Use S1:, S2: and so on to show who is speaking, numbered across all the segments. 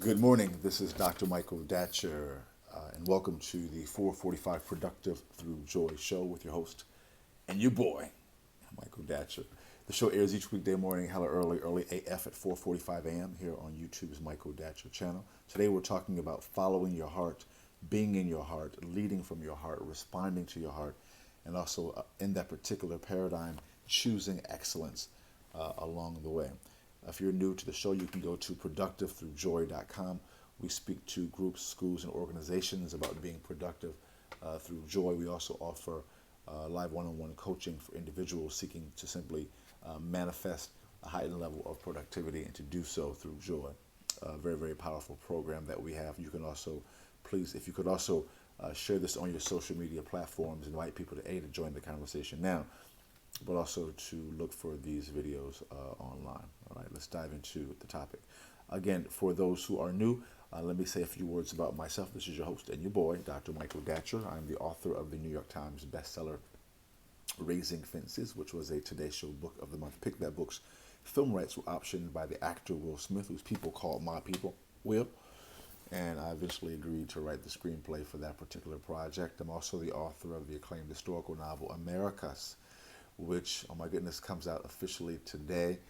S1: Good morning. This is Dr. Michael Datcher, and welcome to the 445 Productive Through Joy show with your host and your boy, Michael Datcher. The show airs each weekday morning, hella early AF at 4:45 a.m. here on YouTube's Michael Datcher channel. Today we're talking about following your heart, being in your heart, leading from your heart, responding to your heart, and also in that particular paradigm, choosing excellence along the way. If you're new to the show, you can go to productivethroughjoy.com. We speak to groups, schools, and organizations about being productive through joy. We also offer live one-on-one coaching for individuals seeking to simply manifest a heightened level of productivity and to do so through joy. A very, very powerful program that we have. You can also, please, if you could also share this on your social media platforms, invite people to join the conversation now, but also to look for these videos online. All right, let's dive into the topic. Again, for those who are new, let me say a few words about myself. This is your host and your boy, Dr. Michael Datcher. I'm the author of the New York Times bestseller, Raising Fences, which was a Today Show Book of the Month pick. That book's film rights were optioned by the actor Will Smith, whose people called my people, Will. And I eventually agreed to write the screenplay for that particular project. I'm also the author of the acclaimed historical novel, Americas, which, oh my goodness, comes out officially today.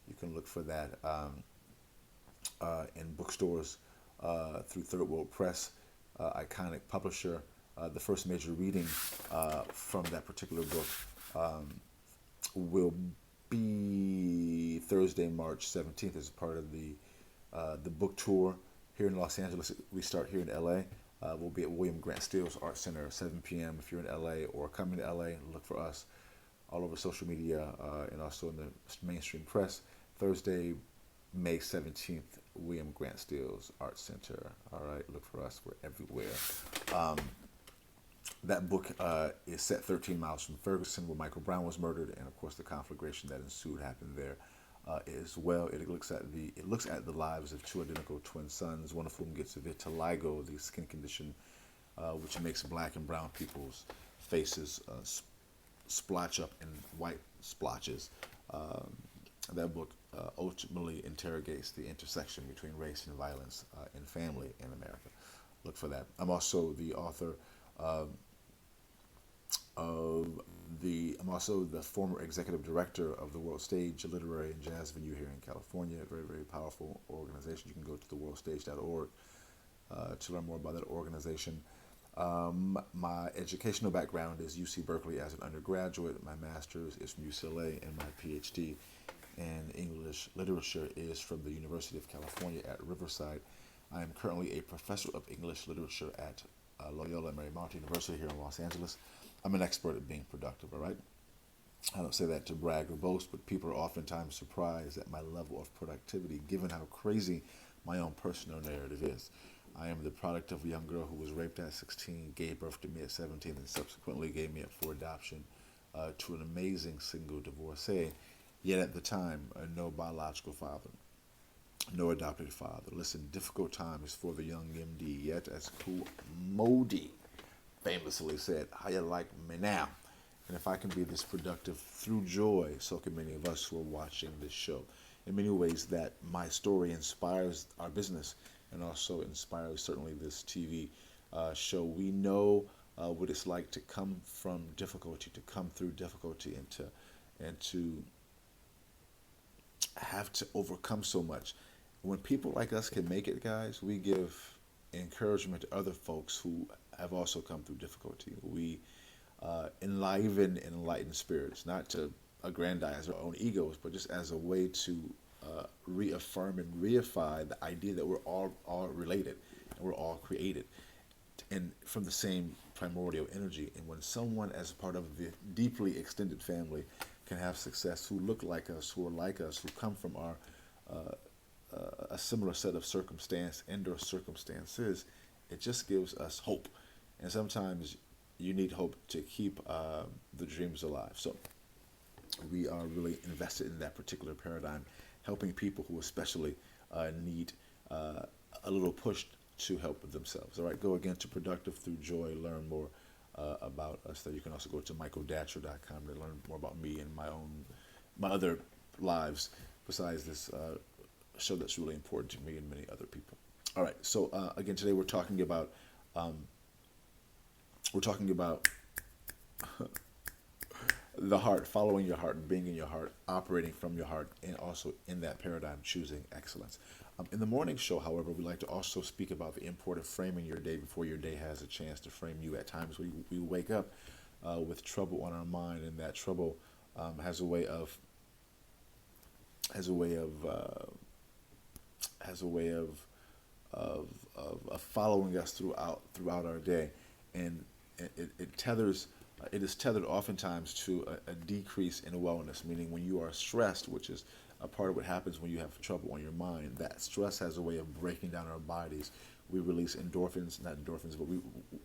S1: You can look for that in bookstores through Third World Press, iconic publisher. The first major reading from that particular book will be Thursday, March 17th, as part of the book tour here in Los Angeles. We start here in LA. We'll be at William Grant Still's Art Center, 7 p.m. If you're in LA or coming to LA, look for us all over social media and also in the mainstream press. Thursday, May 17th, William Grant Still's Art Center. All right, look for us. We're everywhere. That book is set 13 miles from Ferguson, where Michael Brown was murdered, and of course the conflagration that ensued happened there as well. It looks at the lives of two identical twin sons, one of whom gets vitiligo, the skin condition which makes black and brown people's faces splotch up in white splotches. That book ultimately interrogates the intersection between race and violence in family in America. Look for that. I'm also the author I'm also the former executive director of the World Stage Literary and Jazz Venue here in California. A very, very powerful organization. You can go to theworldstage.org to learn more about that organization. My educational background is UC Berkeley as an undergraduate. My master's is from UCLA, and my PhD in English literature is from the University of California at Riverside. I am currently a professor of English literature at Loyola Marymount University here in Los Angeles. I'm an expert at being productive, all right? I don't say that to brag or boast, but people are oftentimes surprised at my level of productivity given how crazy my own personal narrative is. I am the product of a young girl who was raped at 16, gave birth to me at 17, and subsequently gave me up for adoption to an amazing single divorcee. Yet at the time, no biological father, no adopted father. Listen, difficult times for the young MD, yet as Cool Modi famously said, how you like me now? And if I can be this productive through joy, so can many of us who are watching this show. In many ways, that my story inspires our business and also inspires certainly this TV show. We know what it's like to come from difficulty, to come through difficulty, and to have to overcome so much. When people like us can make it, guys, we give encouragement to other folks who have also come through difficulty. We enliven and enlighten spirits, not to aggrandize our own egos, but just as a way to reaffirm and reify the idea that we're all related and we're all created and from the same primordial energy. And when someone, as part of the deeply extended family, can have success, who look like us, who are like us, who come from our a similar set of circumstance and or circumstances, it just gives us hope. And sometimes you need hope to keep the dreams alive. So we are really invested in that particular paradigm, helping people who especially need a little push to help themselves. All right, go again to Productive Through Joy, learn more about us there. You can also go to michaeldatcher.com to learn more about me and my other lives besides this show that's really important to me and many other people. All right. So again, today um, we're talking about the heart, following your heart, being in your heart, operating from your heart, and also in that paradigm, choosing excellence. In the morning show, however, we like to also speak about the import of framing your day before your day has a chance to frame you. At times, we wake up with trouble on our mind, and that trouble has a way of has a way of has a way of following us throughout our day, and it tethers. It is tethered oftentimes to a decrease in wellness, meaning when you are stressed, which is a part of what happens when you have trouble on your mind. That stress has a way of breaking down our bodies. We release endorphins, not endorphins, but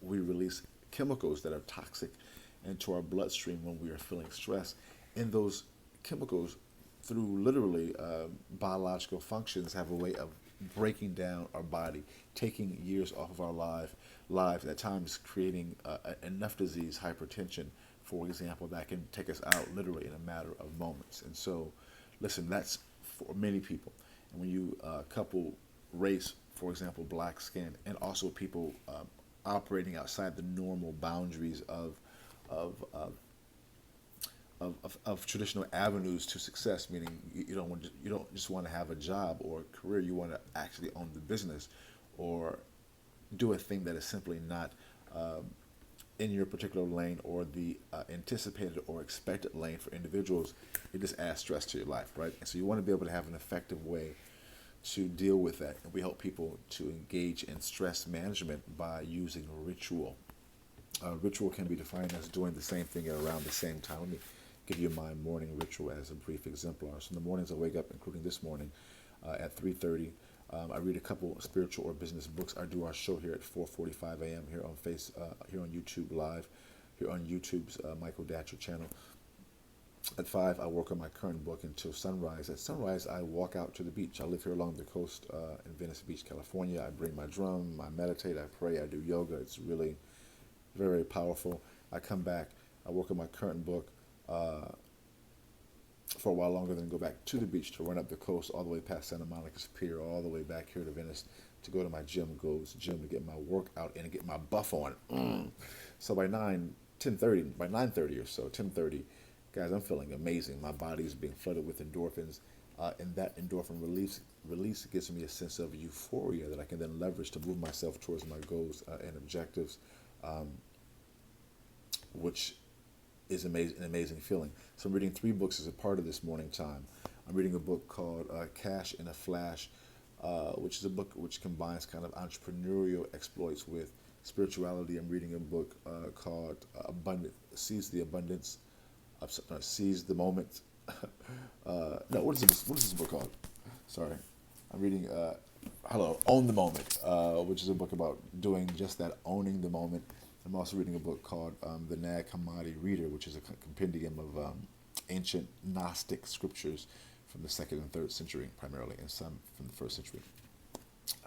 S1: we release chemicals that are toxic into our bloodstream when we are feeling stress. And those chemicals, through literally biological functions, have a way of breaking down our body, taking years off of our lives, at times creating enough disease, hypertension, for example, that can take us out literally in a matter of moments. And so, listen, that's for many people. And when you couple race, for example, black skin, and also people operating outside the normal boundaries of, of of traditional avenues to success, meaning you don't just want to have a job or a career. You want to actually own the business, or do a thing that is simply not in your particular lane or the anticipated or expected lane for individuals. It just adds stress to your life, right? And so you want to be able to have an effective way to deal with that. And we help people to engage in stress management by using ritual. Ritual can be defined as doing the same thing at around the same time. Let me give you my morning ritual as a brief exemplar. So in the mornings I wake up, including this morning, at 3:30. I read a couple spiritual or business books. I do our show here at 4:45 a.m. here on here on YouTube Live, here on YouTube's Michael Datcher channel. At 5, I work on my current book until sunrise. At sunrise, I walk out to the beach. I live here along the coast in Venice Beach, California. I bring my drum, I meditate, I pray, I do yoga. It's really very, very powerful. I come back, I work on my current book for a while longer, then go back to the beach to run up the coast all the way past Santa Monica's Pier, all the way back here to Venice to go to my gym, to get my workout in and get my buff on. So by 9:30 or so, 10:30, guys, I'm feeling amazing. My body is being flooded with endorphins, and that endorphin release gives me a sense of euphoria that I can then leverage to move myself towards my goals and objectives, which is an amazing feeling. So I'm reading 3 books as a part of this morning time. I'm reading a book called Cash in a Flash, which is a book which combines kind of entrepreneurial exploits with spirituality. I'm reading a book called Seize the Abundance, Seize the Moment. No, what is this book called? Sorry. I'm reading Own the Moment, which is a book about doing just that, owning the moment. I'm also reading a book called The Nag Hammadi Reader, which is a compendium of ancient Gnostic scriptures from the 2nd and 3rd century, primarily, and some from the 1st century.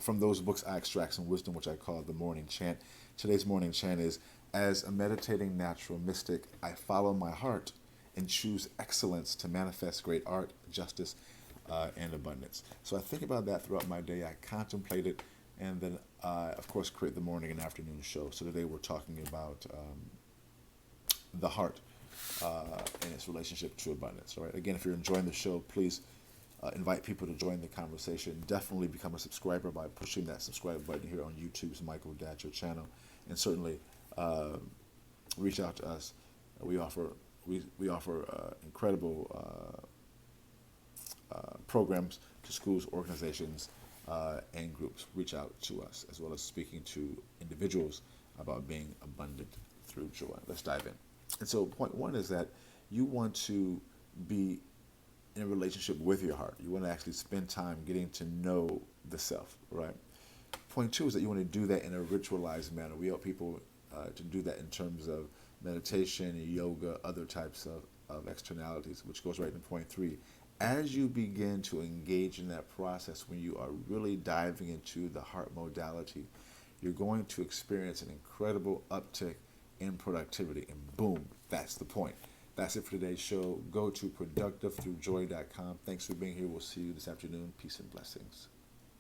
S1: From those books, I extract some wisdom, which I call the morning chant. Today's morning chant is, as a meditating natural mystic, I follow my heart and choose excellence to manifest great art, justice, and abundance. So I think about that throughout my day. I contemplate it, and then, of course, create the morning and afternoon show. So today we're talking about the heart and its relationship to abundance. All right. Again, if you're enjoying the show, please invite people to join the conversation. Definitely become a subscriber by pushing that subscribe button here on YouTube's Michael Datcher channel, and certainly reach out to us. We offer incredible programs to schools, organizations, and groups. Reach out to us, as well as speaking to individuals about being abundant through joy. Let's dive in. And so point 1 is that you want to be in a relationship with your heart. You want to actually spend time getting to know the self, right? Point 2 is that you want to do that in a ritualized manner. We help people to do that in terms of meditation, yoga, other types of externalities, which goes right into point 3. As you begin to engage in that process, when you are really diving into the heart modality, you're going to experience an incredible uptick in productivity. And boom, that's the point. That's it for today's show. Go to productivethroughjoy.com. Thanks for being here. We'll see you this afternoon. Peace and blessings.